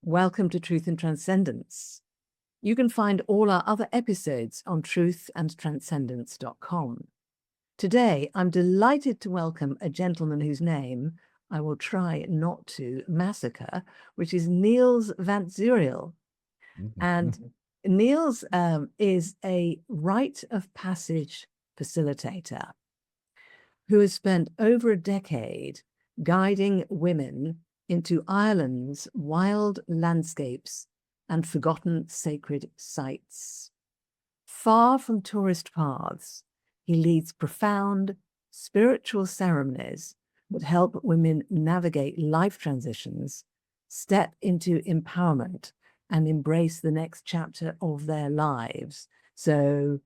Welcome to Truth and Transcendence. You can find all our other episodes on truthandtranscendence.com. Today, I'm delighted to welcome a gentleman whose name I will try not to massacre, which is Niels Vantzuriel. And Niels is a Rite of Passage facilitator who has spent over a decade guiding women into Ireland's wild landscapes and forgotten sacred sites. Far from tourist paths, he leads profound spiritual ceremonies that help women navigate life transitions, step into empowerment, and embrace the next chapter of their lives. So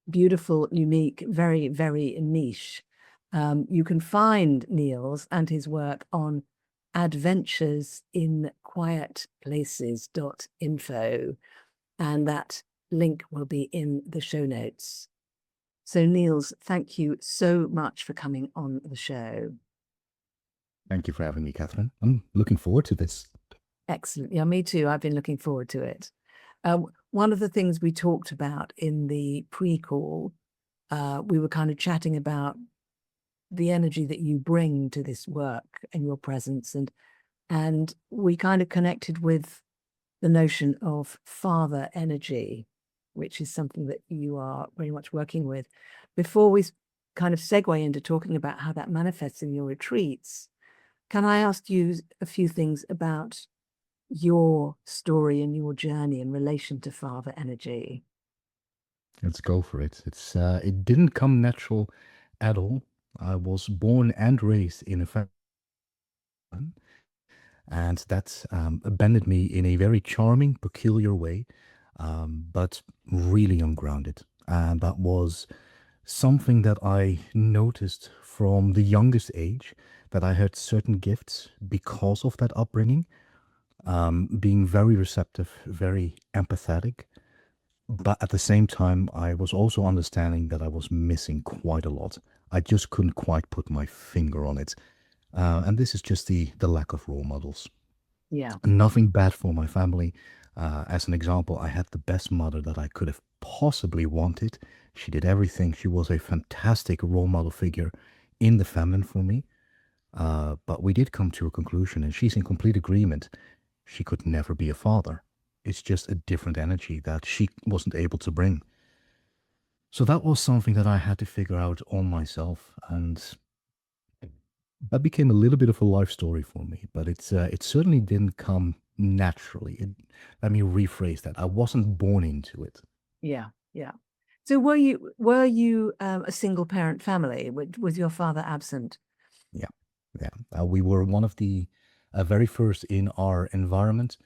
beautiful, unique, very, very niche. You can find Niels and his work on adventuresinquietplaces.info, and that link will be in the show notes. So Niels, thank you so much for coming on the show. Thank you for having me, Catherine. I'm looking forward to this. Excellent. Yeah, me too. I've been looking forward to it. One of the things we talked about in the pre-call, we were kind of chatting about the energy that you bring to this work and your presence, and we kind of connected with the notion of father energy, which is something that you are very much working with. Before we kind of segue into talking about how that manifests in your retreats, can I ask you a few things about your story and your journey in relation to father energy? Let's go for it. It didn't come natural at all. I was born and raised in a family, and that abandoned me in a very charming, peculiar way, but really ungrounded. And that was something that I noticed from the youngest age, that I had certain gifts because of that upbringing, being very receptive, very empathetic. But at the same time, I was also understanding that I was missing quite a lot. I just couldn't quite put my finger on it. And this is just the lack of role models. Yeah. Nothing bad for my family. As an example, I had the best mother that I could have possibly wanted. She did everything. She was a fantastic role model figure in the feminine for me. But we did come to a conclusion, and she's in complete agreement. She could never be a father. It's just a different energy that she wasn't able to bring. So that was something that I had to figure out on myself, and that became a little bit of a life story for me. But it certainly didn't come naturally. Let me rephrase that. I wasn't born into it. Yeah. Yeah. So were you a single parent family? Was your father absent? Yeah, yeah. We were one of the very first in our environment.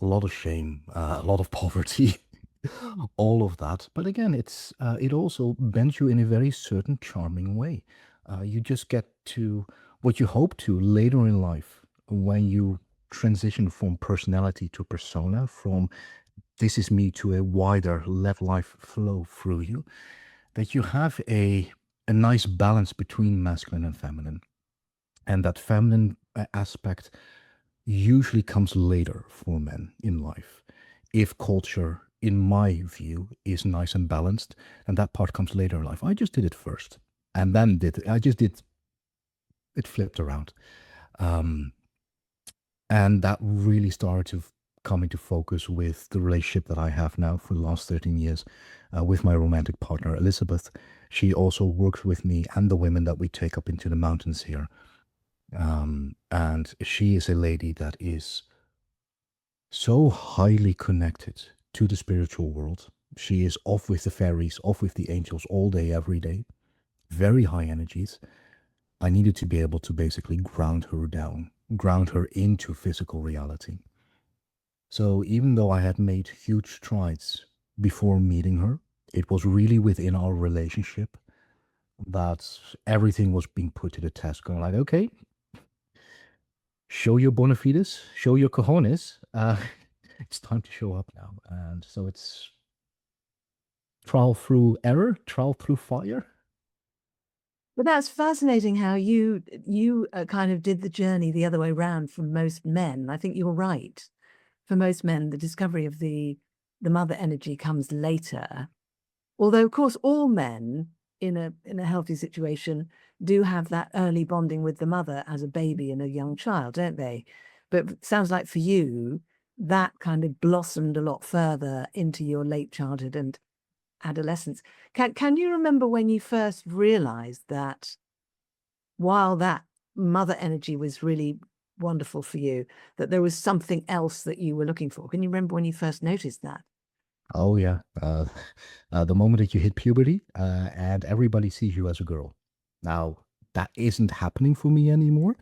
A lot of shame, a lot of poverty, all of that. But again, it also bends you in a very certain charming way. You just get to what you hope to later in life when you transition from personality to persona, from this is me to a wider let life flow through you, that you have a nice balance between masculine and feminine. And that feminine aspect usually comes later for men in life. If culture, in my view, is nice and balanced, and that part comes later in life. I just did it first, and then I just did it flipped around, um, and that really started to come into focus with the relationship that I have now for the last 13 years with my romantic partner Elizabeth. She also works with me and the women that we take up into the mountains here. And she is a lady that is so highly connected to the spiritual world. She is off with the fairies, off with the angels all day, every day. Very high energies. I needed to be able to basically ground her down, ground her into physical reality. So even though I had made huge strides before meeting her, it was really within our relationship that everything was being put to the test, going like, okay, show your bona fides, show your cojones. It's time to show up now. And so it's trial through error, trial through fire. But that's fascinating how you kind of did the journey the other way around from most men. I think you're right. For most men, the discovery of the mother energy comes later. Although, of course, all men in a healthy situation do have that early bonding with the mother as a baby and a young child, don't they? But it sounds like for you, that kind of blossomed a lot further into your late childhood and adolescence. Can you remember when you first realized that while that mother energy was really wonderful for you, that there was something else that you were looking for? Can you remember when you first noticed that? Oh yeah, the moment that you hit puberty, and everybody sees you as a girl. Now that isn't happening for me anymore,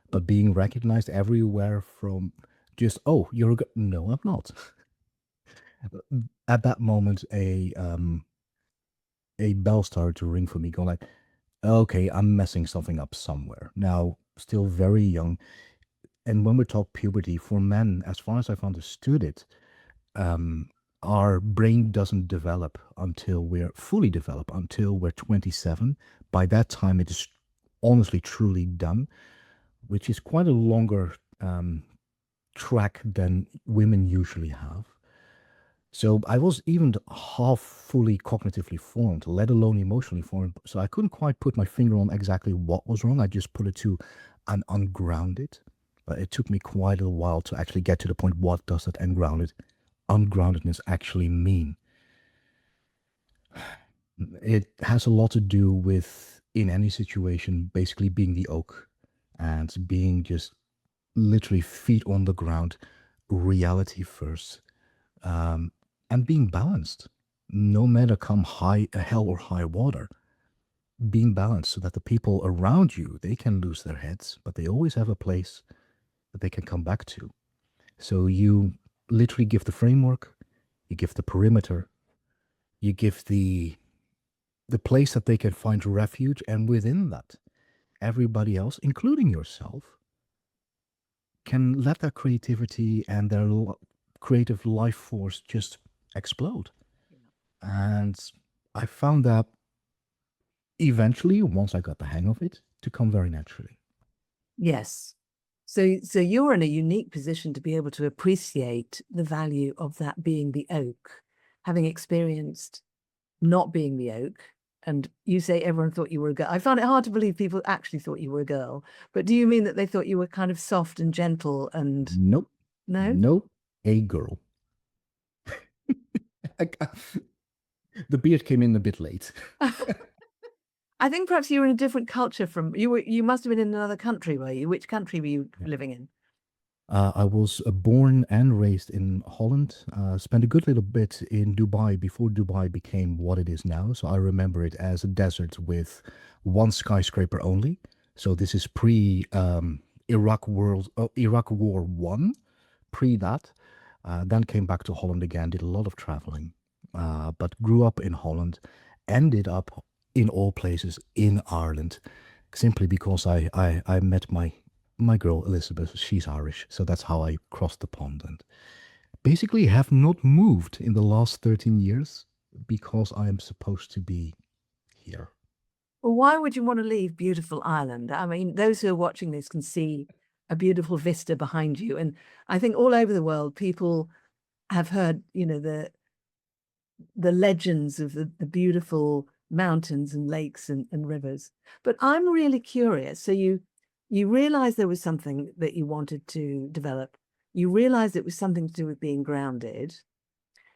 but being recognized everywhere from just, oh, you're a girl. No, I'm not. At that moment, a bell started to ring for me, going like, okay, I'm messing something up somewhere. Now, still very young, and when we talk puberty for men, as far as I've understood it, um, our brain doesn't develop until we're fully developed until we're 27. By that time, it is honestly truly done, which is quite a longer track than women usually have. So I was even half fully cognitively formed, let alone emotionally formed. So I couldn't quite put my finger on exactly what was wrong. I just put it to an ungrounded. But it took me quite a while to actually get to the point. What does that ungroundedness actually mean? It has a lot to do with, in any situation, basically being the oak and being just literally feet on the ground, reality first, and being balanced. No matter come high hell or high water, being balanced so that the people around you, they can lose their heads, but they always have a place that they can come back to. So you literally give the framework, you give the perimeter, you give the place that they can find refuge, and within that, everybody else, including yourself, can let their creativity and their creative life force just explode. And I found that eventually, once I got the hang of it, to come very naturally. Yes. So you're in a unique position to be able to appreciate the value of that being the oak, having experienced not being the oak. And you say everyone thought you were a girl. I find it hard to believe people actually thought you were a girl. But do you mean that they thought you were kind of soft and gentle and Nope, no? nope, a girl. The beard came in a bit late. I think perhaps you were in a different culture from you must have been in another country, were you? Which country were you living in? I was born and raised in Holland. Spent a good little bit in Dubai before Dubai became what it is now. So I remember it as a desert with one skyscraper only. So this is pre Iraq War One, pre that. Then came back to Holland again. Did a lot of traveling, but grew up in Holland. Ended up in all places in Ireland, simply because I met my girl Elizabeth. She's Irish, so that's how I crossed the pond, and basically have not moved in the last 13 years because I am supposed to be here. Well, why would you want to leave beautiful Ireland? I mean, those who are watching this can see a beautiful vista behind you. And I think all over the world, people have heard, the legends of the beautiful mountains and lakes and rivers. But I'm really curious. So you realized there was something that you wanted to develop. You realized it was something to do with being grounded.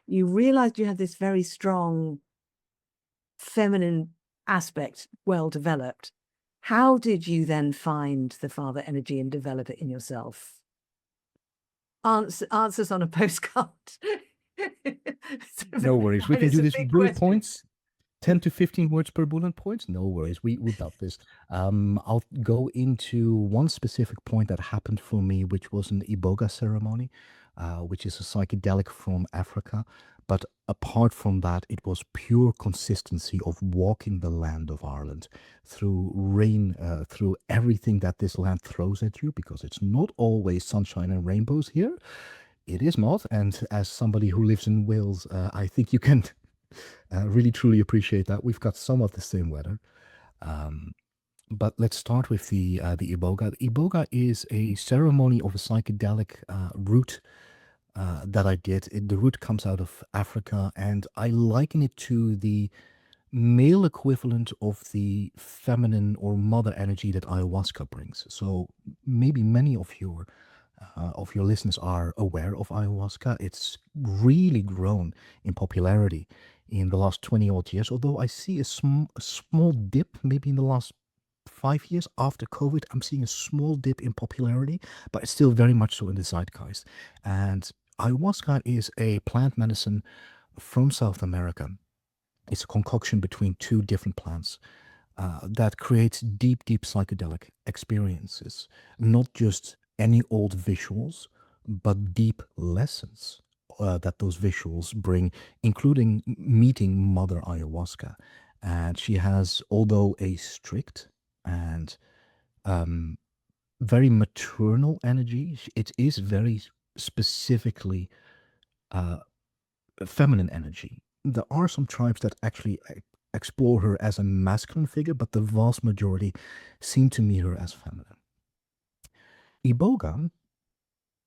You realized you had this very strong feminine aspect well developed. How did you then find the father energy and develop it in yourself? Answers on a postcard. No worries. We And can it's do a this big bullet question. points. 10 to 15 words per bullet point. No worries. We got this. I'll go into one specific point that happened for me, which was an iboga ceremony, which is a psychedelic from Africa. But apart from that, it was pure consistency of walking the land of Ireland through rain, through everything that this land throws at you, because it's not always sunshine and rainbows here. It is not. And as somebody who lives in Wales, I think you can really truly appreciate that. We've got some of the same weather. But let's start with the iboga. The iboga is a ceremony of a psychedelic root that I did. The root comes out of Africa, and I liken it to the male equivalent of the feminine or mother energy that ayahuasca brings. So maybe many of your listeners are aware of ayahuasca. It's really grown in popularity in the last 20 odd years, although I see a small dip maybe in the last 5 years after COVID. I'm seeing a small dip in popularity, but it's still very much so in the zeitgeist. And ayahuasca is a plant medicine from South America. It's a concoction between two different plants that creates deep, deep psychedelic experiences. Not just any old visuals, but deep lessons that those visuals bring, including meeting Mother Ayahuasca. And she has, although a strict and um, very maternal energy, it is very specifically uh, feminine energy. There are some tribes that actually explore her as a masculine figure, but the vast majority seem to meet her as feminine. Iboga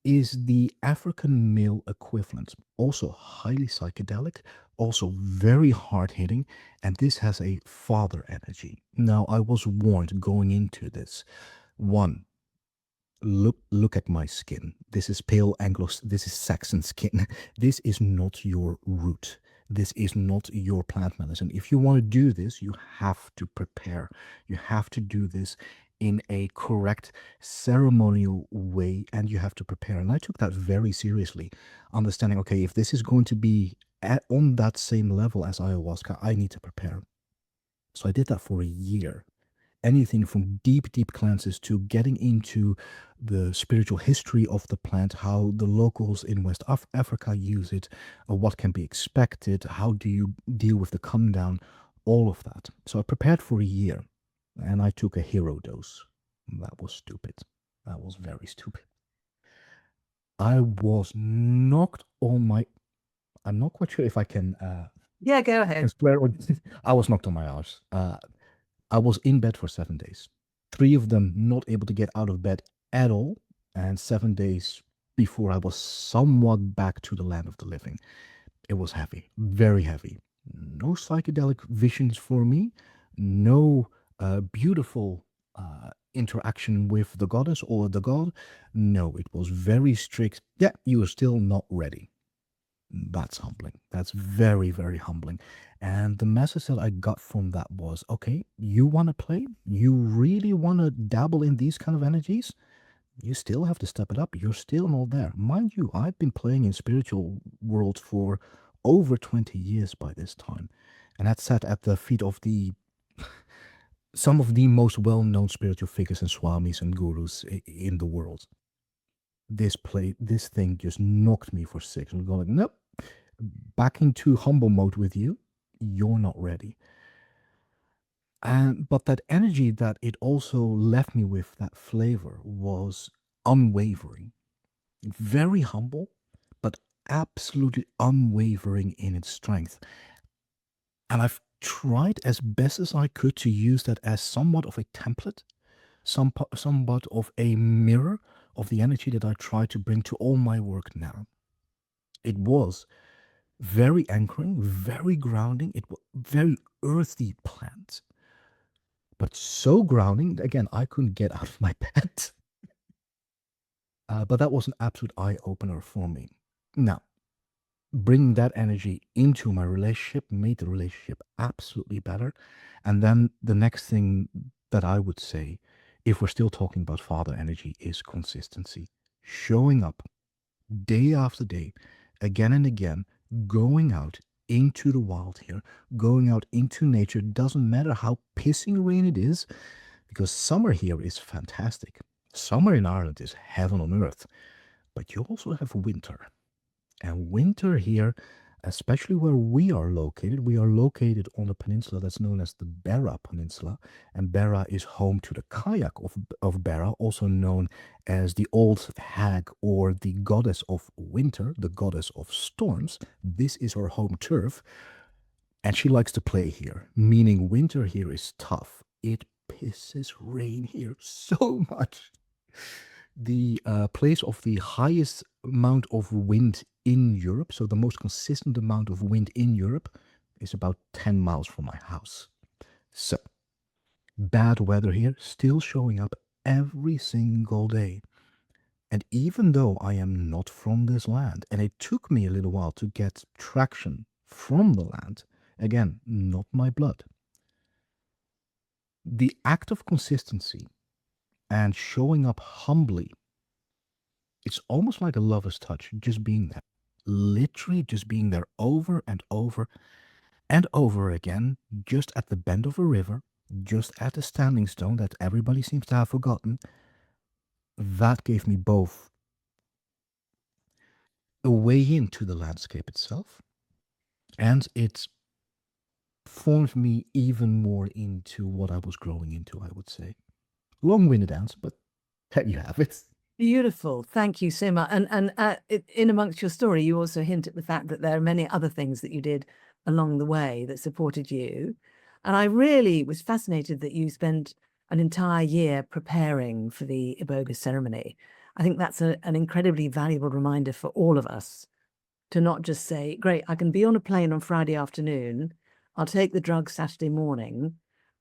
is the African male equivalent, also highly psychedelic, also very hard hitting, and this has a father energy. Now, I was warned going into this. One, look at my skin. This is pale Anglo, this is Saxon skin. This is not your root. This is not your plant medicine. If you want to do this, you have to prepare. You have to do this in a correct ceremonial way, and you have to prepare. And I took that very seriously, understanding, okay, if this is going to be on that same level as ayahuasca, I need to prepare. So I did that for a year. Anything from deep, deep cleanses to getting into the spiritual history of the plant, how the locals in West Africa use it, what can be expected, how do you deal with the come down, all of that. So I prepared for a year and I took a hero dose. That was stupid. That was very stupid. I was knocked on my. I'm not quite sure if I can. Yeah, go Can ahead. swear. I was knocked on my ass. I was in bed for 7 days. 3 of them not able to get out of bed at all, and 7 days before I was somewhat back to the land of the living. It was heavy, very heavy. No psychedelic visions for me, no beautiful interaction with the goddess or the god. No, it was very strict. Yeah, you are still not ready. That's humbling. That's very, very humbling. And the message that I got from that was, okay, you want to play? You really want to dabble in these kind of energies? You still have to step it up. You're still not there. Mind you, I've been playing in spiritual world for over 20 years by this time. And that sat at the feet of the some of the most well-known spiritual figures and swamis and gurus in the world. This thing just knocked me for six. I'm going, nope, back into humble mode with you. You're not ready. And but that energy that it also left me with, that flavor, was unwavering. Very humble, but absolutely unwavering in its strength. And I've tried as best as I could to use that as somewhat of a template, somewhat of a mirror of the energy that I try to bring to all my work now. It was very anchoring, very grounding. It was very earthy plant, but so grounding. Again, I couldn't get out of my bed. But that was an absolute eye opener for me. Now, bringing that energy into my relationship made the relationship absolutely better. And then the next thing that I would say, if we're still talking about father energy, is consistency. Showing up day after day, again and again, going out into the wild here, going out into nature. Doesn't matter how pissing rain it is, because summer here is fantastic. Summer in Ireland is heaven on earth, but you also have winter. And winter here, especially where we are located on a peninsula that's known as the Beara Peninsula. And Beara is home to the kayak of Beara, also known as the old hag or the goddess of winter, the goddess of storms. This is her home turf. And she likes to play here, meaning winter here is tough. It pisses rain here so much. The place of the highest amount of wind in Europe, so the most consistent amount of wind in Europe, is about 10 miles from my house. So, bad weather here still showing up every single day. And even though I am not from this land, and it took me a little while to get traction from the land, again, not my blood, the act of consistency and showing up humbly, it's almost like a lover's touch, just being there. Literally just being there over and over and over again, just at the bend of a river, just at a standing stone that everybody seems to have forgotten. That gave me both a way into the landscape itself, and it formed me even more into what I was growing into, I would say. Long-winded answer, but there you have it. Beautiful. Thank you so much. And in amongst your story, you also hint at the fact that there are many other things that you did along the way that supported you. And I really was fascinated that you spent an entire year preparing for the iboga ceremony. I think that's an incredibly valuable reminder for all of us to not just say, great, I can be on a plane on Friday afternoon, I'll take the drug Saturday morning,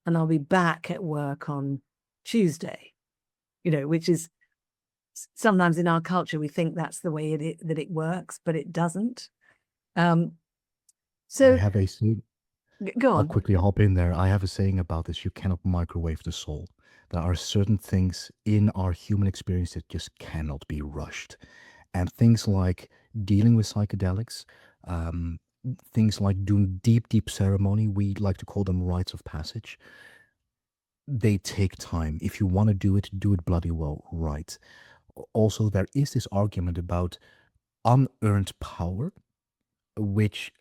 and I'll be back at work on Tuesday, which is sometimes in our culture, we think that's the way that it works, but it doesn't. I So have a saying. go I'll on. quickly hop in there. I have a saying about this: you cannot microwave the soul. There are certain things in our human experience that just cannot be rushed. And things like dealing with psychedelics, um, things like doing deep, deep ceremony, we like to call them rites of passage. They take time. If you want to do it bloody well, right. Also, there is this argument about unearned power, which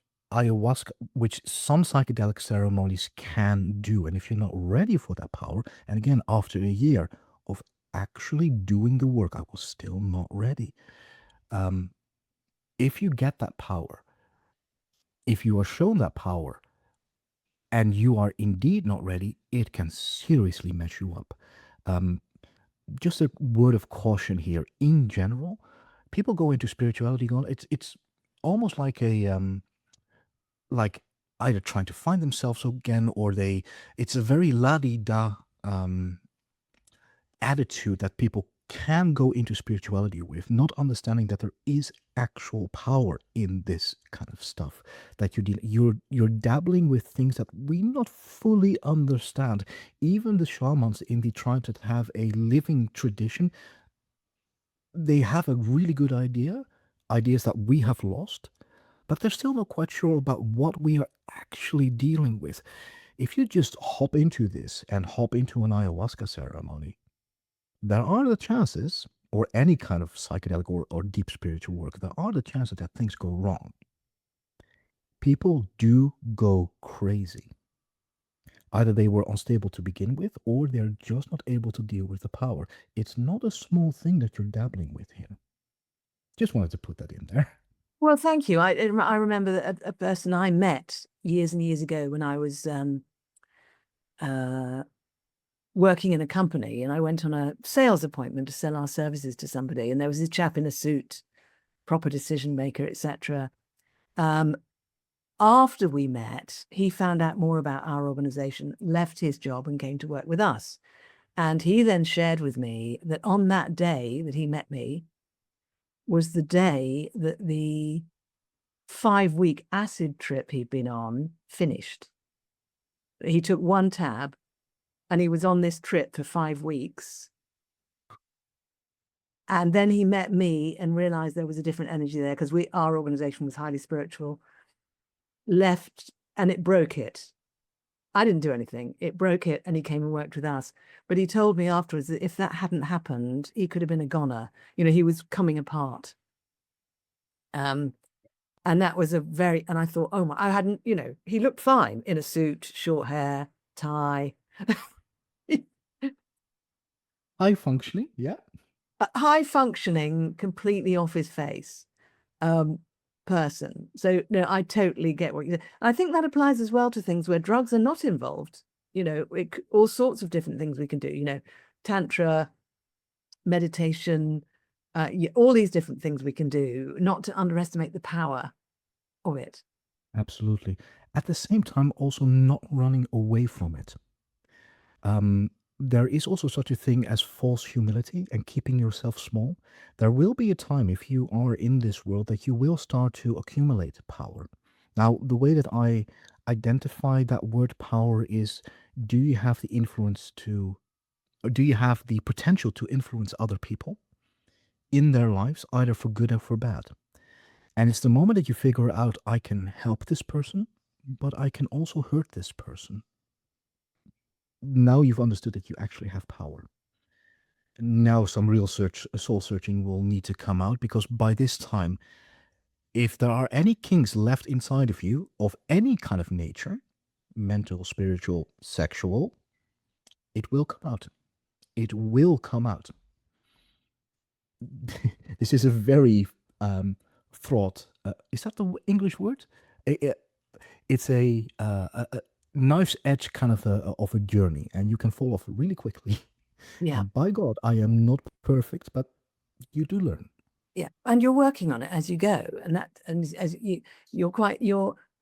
which some psychedelic ceremonies can do. And if you're not ready for that power, and again, after a year of actually doing the work, I was still not ready. Um, if you get that power, if you are shown that power, and you are indeed not ready, it can seriously mess you up. Um, just a word of caution here. In general, people go into spirituality going, it's almost like either trying to find themselves again, or it's a very la-di-da attitude that people can go into spirituality with, not understanding that there is actual power in this kind of stuff, that you're dabbling with things that we not fully understand. Even the shamans in the tribes that have a living tradition, they have a really good ideas that we have lost, but they're still not quite sure about what we are actually dealing with. If you just hop into this and hop into an ayahuasca ceremony, there are the chances, or any kind of psychedelic or deep spiritual work, there are the chances that things go wrong. People do go crazy. Either they were unstable to begin with, or they're just not able to deal with the power. It's not a small thing that you're dabbling with here. Just wanted to put that in there. Well, thank you. I remember that a person I met years and years ago when I was working in a company, and I went on a sales appointment to sell our services to somebody, and there was this chap in a suit, proper decision maker, etc. After we met, he found out more about our organization, left his job, and came to work with us. And he then shared with me that on that day that he met me was the day that the 5-week acid trip he'd been on finished. He took one tab and he was on this trip for 5 weeks. And then he met me and realized there was a different energy there, because our organization was highly spiritual. Left, and it broke it. I didn't do anything. It broke it, and he came and worked with us. But he told me afterwards that if that hadn't happened, he could have been a goner. He was coming apart. And that was and I thought, oh my, I hadn't, he looked fine in a suit, short hair, tie. High functioning, yeah. A high functioning, completely off his face person. So no, I totally get what you said. I think that applies as well to things where drugs are not involved. all sorts of different things we can do, tantra, meditation, all these different things we can do, not to underestimate the power of it. Absolutely. At the same time, also not running away from it. There is also such a thing as false humility and keeping yourself small. There will be a time, if you are in this world, that you will start to accumulate power. Now, the way that I identify that word power is, do you have the influence to, or do you have the potential to influence other people in their lives, either for good or for bad? And it's the moment that you figure out, I can help this person, but I can also hurt this person. Now you've understood that you actually have power. Now some real soul searching will need to come out, because by this time, if there are any kinks left inside of you of any kind of nature, mental, spiritual, sexual, it will come out. It will come out. This is a very fraught. Is that the English word? It's a knife's edge kind of a journey, and you can fall off really quickly. Yeah. And by God, I am not perfect, but you do learn. Yeah, and you're working on it as you go, and as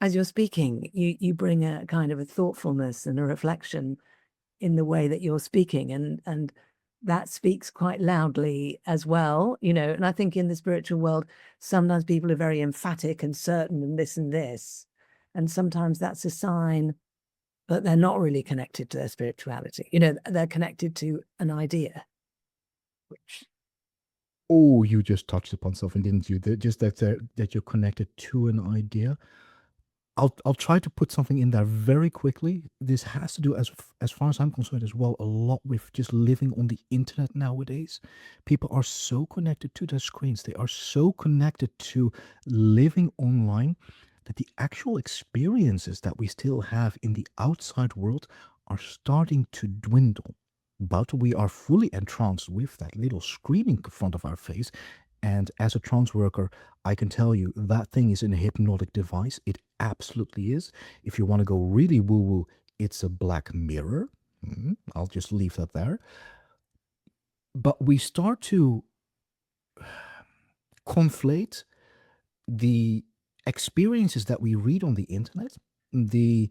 as you're speaking, you bring a kind of a thoughtfulness and a reflection in the way that you're speaking, and that speaks quite loudly as well, and I think in the spiritual world, sometimes people are very emphatic and certain and this, and sometimes that's a sign that they're not really connected to their spirituality. They're connected to an idea, which Oh, you just touched upon something, didn't you? Just that you're connected to an idea. I'll try to put something in there very quickly. This has to do, as far as I'm concerned, as well, a lot with just living on the internet nowadays. People are so connected to their screens. They are so connected to living online that the actual experiences that we still have in the outside world are starting to dwindle. But we are fully entranced with that little screen in front of our face. And as a trance worker, I can tell you that thing is a hypnotic device. It absolutely is. If you want to go really woo woo, it's a black mirror. I'll just leave that there. But we start to conflate the experiences that we read on the internet, the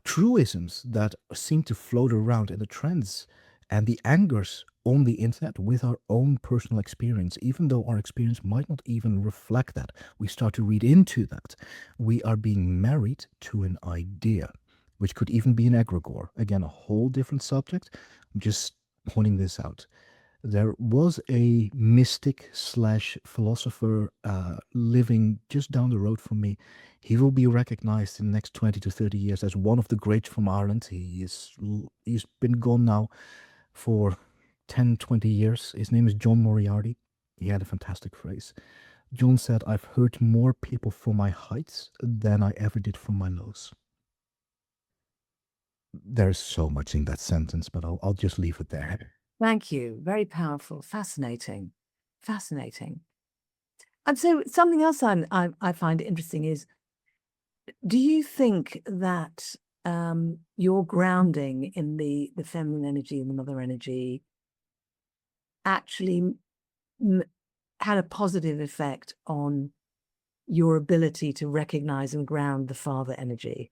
truisms that seem to float around in the trends, and the angers on the internet with our own personal experience, even though our experience might not even reflect that. We start to read into that. We are being married to an idea, which could even be an egregore. Again, a whole different subject. I'm just pointing this out. There was a mystic slash philosopher living just down the road from me. He will be recognized in the next 20 to 30 years as one of the greats from Ireland. He's been gone now for 10, 20 years. His name is John Moriarty. He had a fantastic phrase. John said, I've hurt more people from my heights than I ever did from my lows. There's so much in that sentence, but I'll just leave it there. Thank you. Very powerful. Fascinating. Fascinating. And so something else I find interesting is, do you think that your grounding in the feminine energy and the mother energy actually had a positive effect on your ability to recognize and ground the father energy?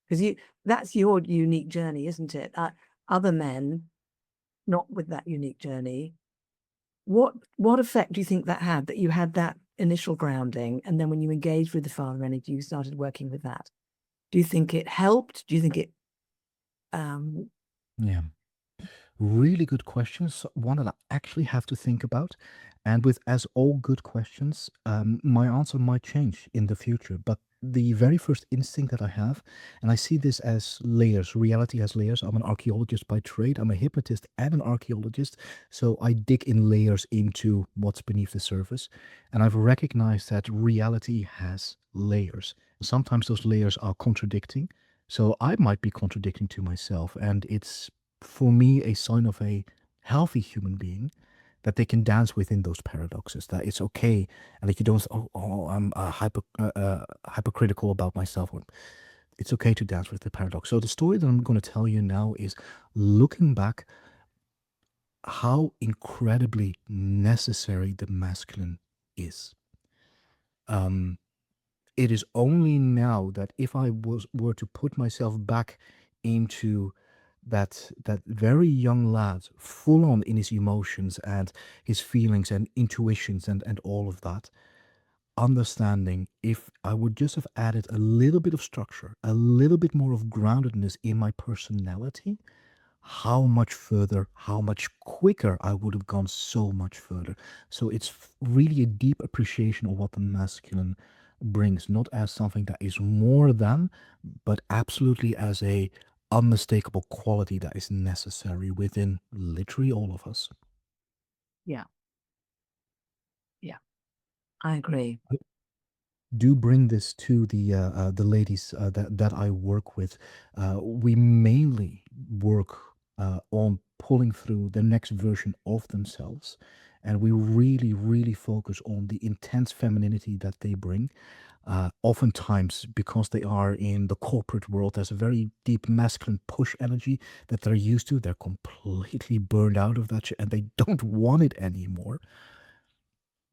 Because that's your unique journey, isn't it? Other men, not with that unique journey. What effect do you think that had, that you had that initial grounding, and then when you engaged with the father energy, you started working with that? Do you think it helped? Do you think it Yeah. Really good questions. One that I actually have to think about. And with as all good questions, my answer might change in the future. But the very first instinct that I have, and I see this as layers, reality has layers. I'm an archaeologist by trade. I'm a hypnotist and an archaeologist. So I dig in layers into what's beneath the surface. And I've recognized that reality has layers. Sometimes those layers are contradicting. So I might be contradicting to myself. And it's, for me, a sign of a healthy human being, that they can dance within those paradoxes, that it's okay, and that you don't, I'm hypercritical about myself. It's okay to dance with the paradox. So the story that I'm going to tell you now is looking back how incredibly necessary the masculine is. Um, it is only now that if I were to put myself back into that very young lad, full on in his emotions and his feelings and intuitions and all of that, understanding if I would just have added a little bit of structure, a little bit more of groundedness in my personality, how much further, how much quicker I would have gone so much further. So it's really a deep appreciation of what the masculine brings, not as something that is more than, but absolutely as a unmistakable quality that is necessary within literally all of us. Yeah. Yeah. I agree. Do bring this to the ladies that I work with. We mainly work on pulling through the next version of themselves, and we really, really focus on the intense femininity that they bring. Oftentimes, because they are in the corporate world, there's a very deep masculine push energy that they're used to. They're completely burned out of that shit, and they don't want it anymore.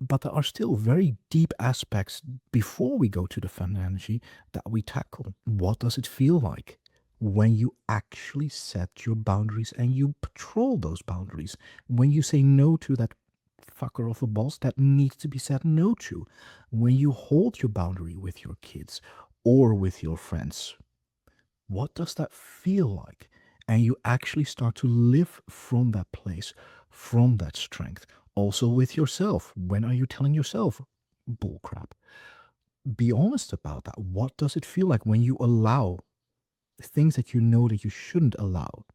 But there are still very deep aspects before we go to the feminine energy that we tackle. What does it feel like when you actually set your boundaries and you patrol those boundaries? When you say no to that fucker of a boss that needs to be said no to? When you hold your boundary with your kids or with your friends? What does that feel like? And you actually start to live from that place, from that strength. Also with yourself. When are you telling yourself bullcrap? Be honest about that. What does it feel like when you allow things that you know that you shouldn't allow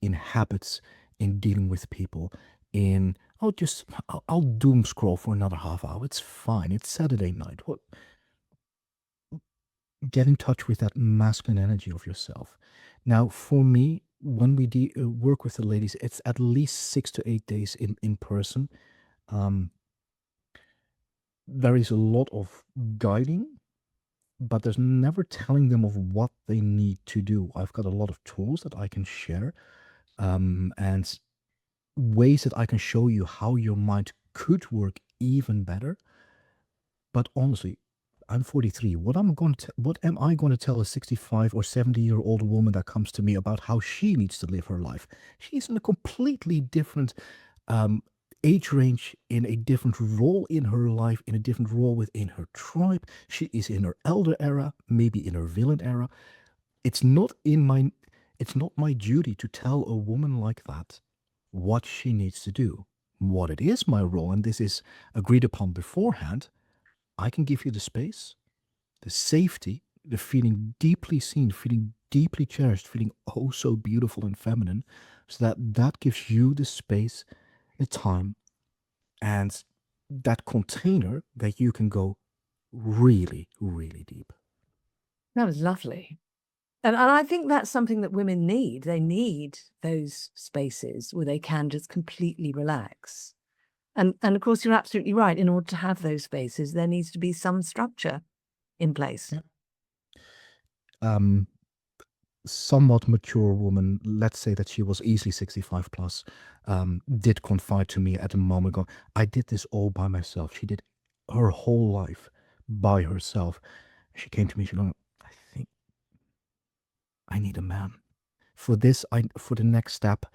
in habits, in dealing with people, in I'll doom scroll for another half hour. It's fine. It's Saturday night. What get in touch with that masculine energy of yourself. Now, for me, when we work with the ladies, it's at least 6 to 8 days in person. Um, there is a lot of guiding, but there's never telling them of what they need to do. I've got a lot of tools that I can share, and ways that I can show you how your mind could work even better. But honestly, I'm 43. What am I going to tell a 65 or 70-year-old woman that comes to me about how she needs to live her life? She's in a completely different um, age range, in a different role in her life, in a different role within her tribe. She is in her elder era, maybe in her villain era. It's not in my it's not my duty to tell a woman like that what she needs to do. What it is my role, and this is agreed upon beforehand, I can give you the space, the safety, the feeling deeply seen, feeling deeply cherished, feeling oh so beautiful and feminine, so that gives you the space, the time, and that container that you can go really, really deep. That was lovely. And I think that's something that women need. They need those spaces where they can just completely relax. And of course, you're absolutely right. In order to have those spaces, there needs to be some structure in place. Yeah. Um, Somewhat mature woman, let's say that she was easily 65 plus, did confide to me at a moment ago, I did this all by myself. She did her whole life by herself. She came to me, she goes, I think I need a man. For this, for the next step,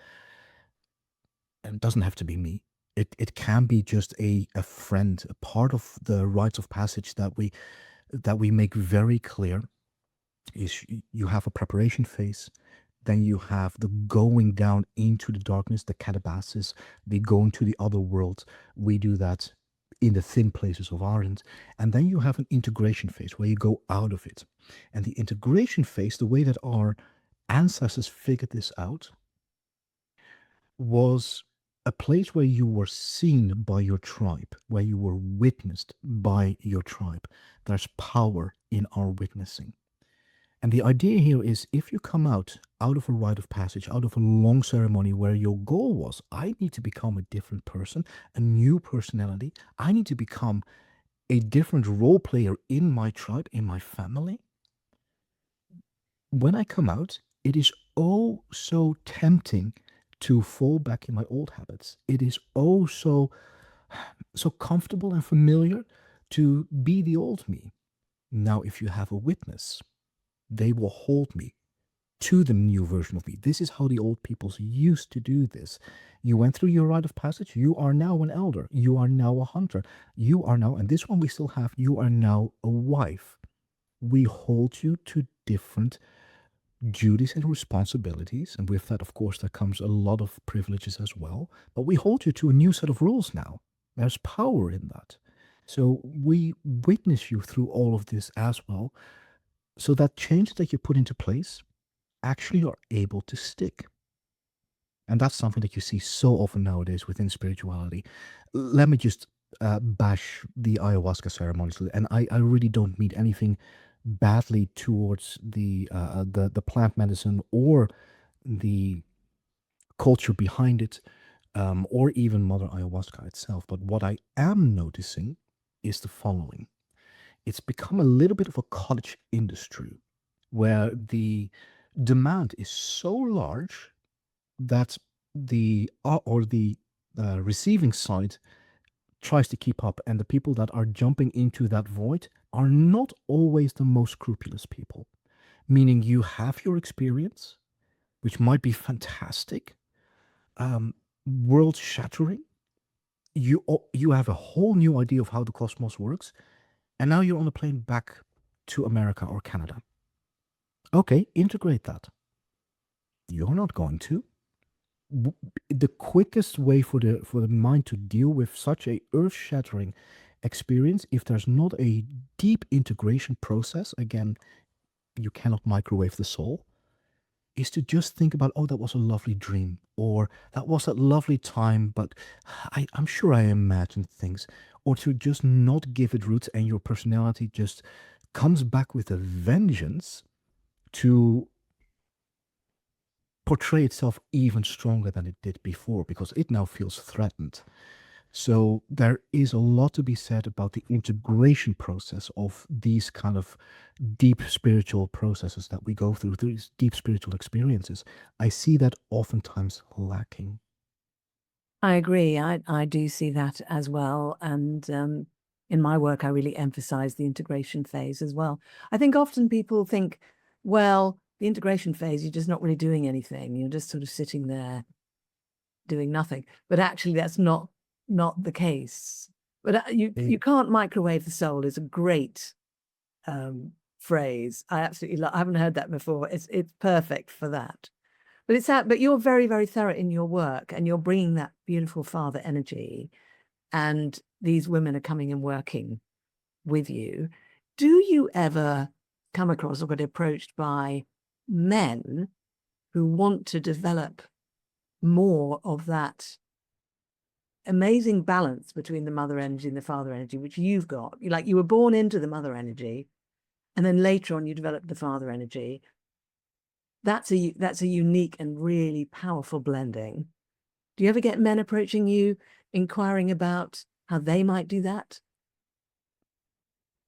and it doesn't have to be me. It can be just a friend, a part of the rites of passage that we make very clear is you have a preparation phase, then you have the going down into the darkness, the catabasis, the going to the other world. We do that in the thin places of our end. And then you have an integration phase where you go out of it. And the integration phase, the way that our ancestors figured this out, was a place where you were seen by your tribe, where you were witnessed by your tribe. There's power in our witnessing. And the idea here is if you come out of a rite of passage, out of a long ceremony where your goal was, I need to become a different person, a new personality, I need to become a different role player in my tribe, in my family, when I come out, it is oh so tempting to fall back in my old habits. It is oh so comfortable and familiar to be the old me. Now, if you have a witness, they will hold me to the new version of me. This is how the old peoples used to do this. You went through your rite of passage. You are now an elder. You are now a hunter. You are now, and this one we still have, you are now a wife. We hold you to different duties and responsibilities. And with that, of course, there comes a lot of privileges as well. But we hold you to a new set of rules now. There's power in that. So we witness you through all of this as well. So that change that you put into place actually are able to stick. And that's something that you see so often nowadays within spirituality. Let me just bash the ayahuasca ceremonies, and I really don't mean anything badly towards the plant medicine or the culture behind it, or even Mother Ayahuasca itself. But what I am noticing is the following: it's become a little bit of a cottage industry where the demand is so large that the receiving side tries to keep up, and the people that are jumping into that void are not always the most scrupulous people. Meaning, you have your experience, which might be fantastic, world shattering. You have a whole new idea of how the cosmos works, and now you're on a plane back to America or Canada. Okay, integrate that. You're not going to. The quickest way for the mind to deal with such a earth-shattering experience, if there's not a deep integration process, again, you cannot microwave the soul, is to just think about, oh, that was a lovely dream, or that was a lovely time, but I'm sure I imagined things, or to just not give it roots, and your personality just comes back with a vengeance to portray itself even stronger than it did before, because it now feels threatened. So there is a lot to be said about the integration process of these kind of deep spiritual processes that we go through, these deep spiritual experiences. I see that oftentimes lacking. I agree. I do see that as well. And in my work, I really emphasize the integration phase as well. I think often people think, well, the integration phase, you're just not really doing anything. You're just sort of sitting there doing nothing. But actually, that's not the case. But you can't microwave the soul is a great phrase. I absolutely love. I haven't heard that before. It's perfect for that. But you're very, very thorough in your work, and you're bringing that beautiful father energy, and these women are coming and working with you. Do you ever come across or get approached by men who want to develop more of that amazing balance between the mother energy and the father energy, which you've got? Like, you were born into the mother energy, and then later on you developed the father energy. That's a unique and really powerful blending. Do you ever get men approaching you, inquiring about how they might do that?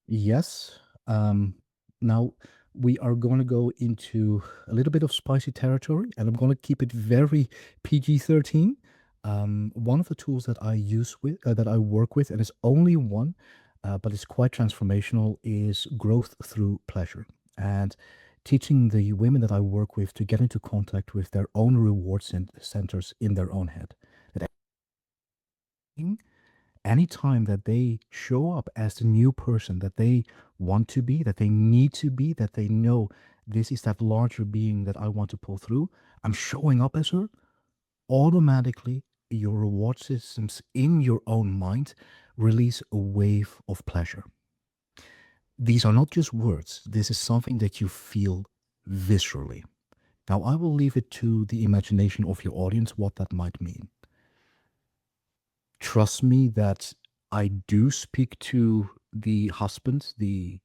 Yes. Now we are going to go into a little bit of spicy territory, and I'm going to keep it very PG-13. One of the tools that I use with that I work with, and it's only one, but it's quite transformational, is growth through pleasure, and teaching the women that I work with to get into contact with their own reward centers in their own head. That anytime that they show up as the new person that they want to be, that they need to be, that they know this is that larger being that I want to pull through, I'm showing up as her, automatically your reward systems in your own mind release a wave of pleasure. These are not just words, this is something that you feel viscerally. Now, I will leave it to the imagination of your audience what that might mean. Trust me that I do speak to the husband, the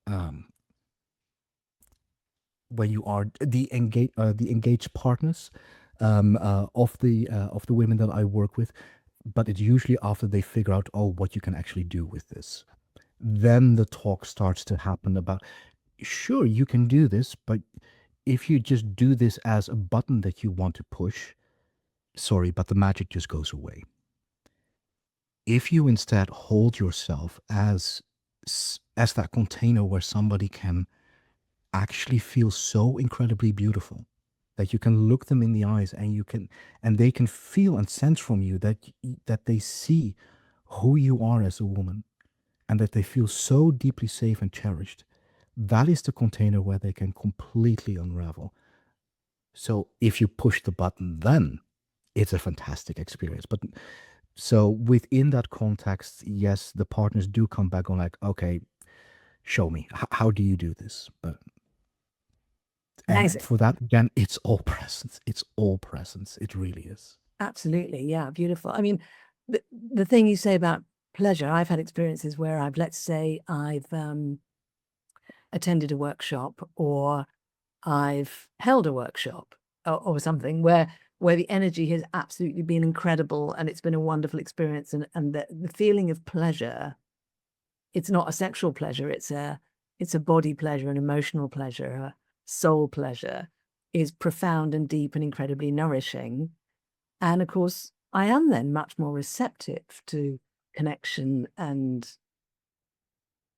um, when you are the engaged partners of the women that I work with, but it's usually after they figure out, oh, what you can actually do with this. Then the talk starts to happen about. sure, you can do this, but if you just do this as a button that you want to push, sorry, but the magic just goes away. If you instead hold yourself as that container where somebody can actually feel so incredibly beautiful that you can look them in the eyes and they can feel and sense from you that they see who you are as a woman and that they feel so deeply safe and cherished. That is the container where they can completely unravel. So if you push the button, then it's a fantastic experience. But so within that context, yes, the partners do come back on like, okay, show me. How do you do this? But and Amazing. for that, again, it's all presence. It's all presence. It really is. Absolutely. Yeah. Beautiful. I mean, the thing you say about pleasure, I've had experiences where let's say I've attended a workshop or I've held a workshop or something where the energy has absolutely been incredible and it's been a wonderful experience and the feeling of pleasure, it's not a sexual pleasure, it's a body pleasure, an emotional pleasure, a soul pleasure, is profound and deep and incredibly nourishing. And of course, I am then much more receptive to connection and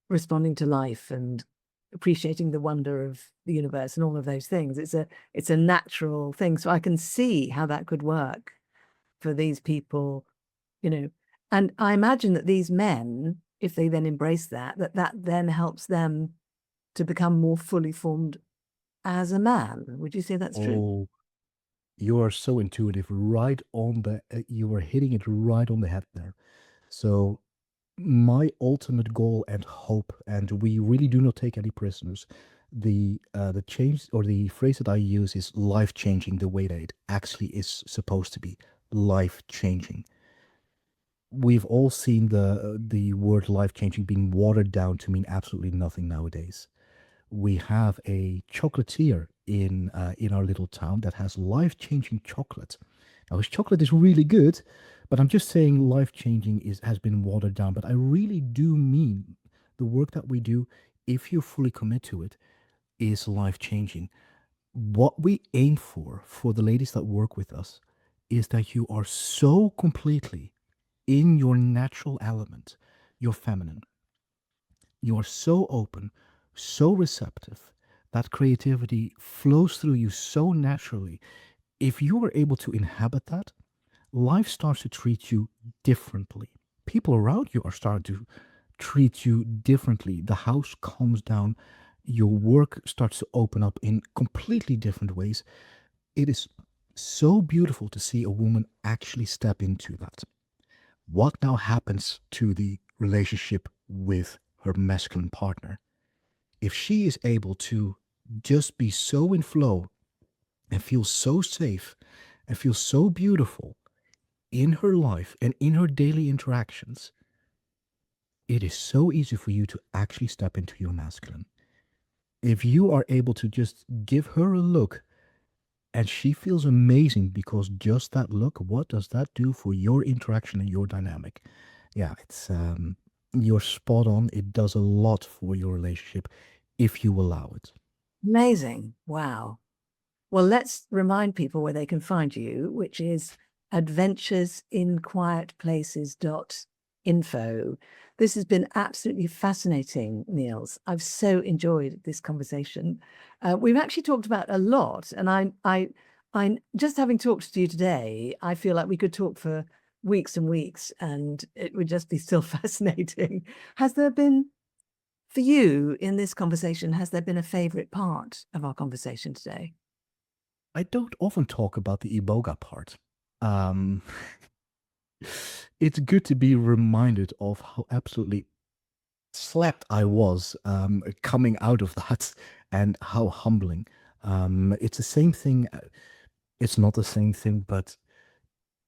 responding to life and appreciating the wonder of the universe and all of those things. It's a natural thing. So I can see how that could work for these people, you know. And I imagine that these men, if they then embrace that then helps them to become more fully formed as a man. Would you say that's true? Oh, you are so intuitive, right on the, you are hitting it right on the head there. So my ultimate goal and hope, and we really do not take any prisoners. The change or the phrase that I use is life changing the way that it actually is supposed to be life changing. We've all seen the word life changing being watered down to mean absolutely nothing nowadays. We have a chocolatier in our little town that has life changing chocolate. Now his chocolate is really good, but I'm just saying life changing is has been watered down. But I really do mean the work that we do, if you fully commit to it, is life changing. What we aim for the ladies that work with us, is that you are so completely in your natural element, your feminine. You are so open, so receptive, that creativity flows through you so naturally. If you are able to inhabit that, life starts to treat you differently. People around you are starting to treat you differently. The house calms down. Your work starts to open up in completely different ways. It is so beautiful to see a woman actually step into that. What now happens to the relationship with her masculine partner? If she is able to just be so in flow and feel so safe and feel so beautiful in her life and in her daily interactions, it is so easy for you to actually step into your masculine. If you are able to just give her a look and she feels amazing because just that look, what does that do for your interaction and your dynamic? Yeah, it's you're spot on. It does a lot for your relationship if you allow it. Amazing. Wow. Well, let's remind people where they can find you, which is adventuresinsquietplaces.info. This has been absolutely fascinating, Niels. I've so enjoyed this conversation. We've actually talked about a lot, and I just having talked to you today, I feel like we could talk for weeks and weeks, and it would just be still fascinating. Has there been, for you in this conversation, has there been a favorite part of our conversation today? I don't often talk about the iboga part. Um, it's good to be reminded of how absolutely slapped I was coming out of that and how humbling. It's the same thing. It's not the same thing, but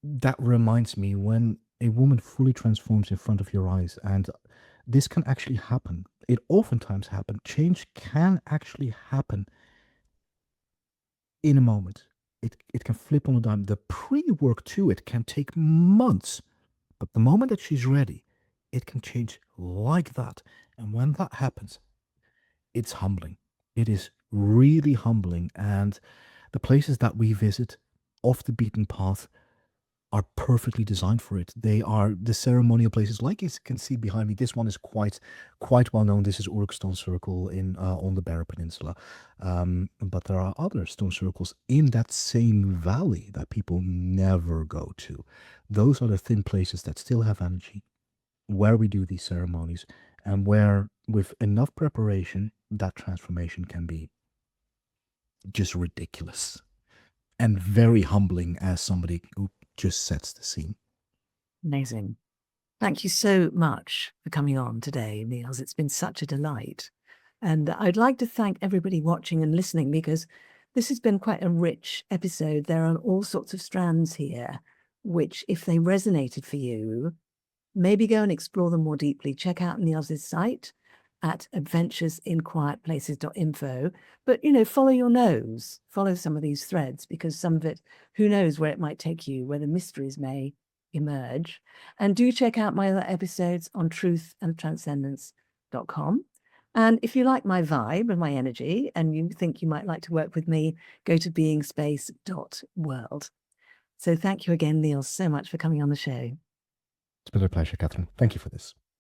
that reminds me when a woman fully transforms in front of your eyes, and this can actually happen. It oftentimes happens. Change can actually happen in a moment. It can flip on a dime. The pre-work to it can take months, but the moment that she's ready, it can change like that. And when that happens, it's humbling. It is really humbling. And the places that we visit off the beaten path are perfectly designed for it. They are the ceremonial places, like you can see behind me. This one is quite well known. This is Urk Stone Circle in on the Barra Peninsula, but there are other stone circles in that same valley that people never go to. Those are the thin places that still have energy, where we do these ceremonies, and where with enough preparation, that transformation can be just ridiculous and very humbling as somebody who just sets the scene. Amazing. Thank you so much for coming on today, Niels. It's been such a delight. And I'd like to thank everybody watching and listening, because this has been quite a rich episode. There are all sorts of strands here, which, if they resonated for you, maybe go and explore them more deeply. Check out Niels's site at adventuresinquietplaces.info. But, follow your nose, follow some of these threads, because some of it, who knows where it might take you, where the mysteries may emerge. And do check out my other episodes on truthandtranscendence.com. And if you like my vibe and my energy, and you think you might like to work with me, go to beingspace.world. So thank you again, Niels, so much for coming on the show. It's been a pleasure, Catherine. Thank you for this.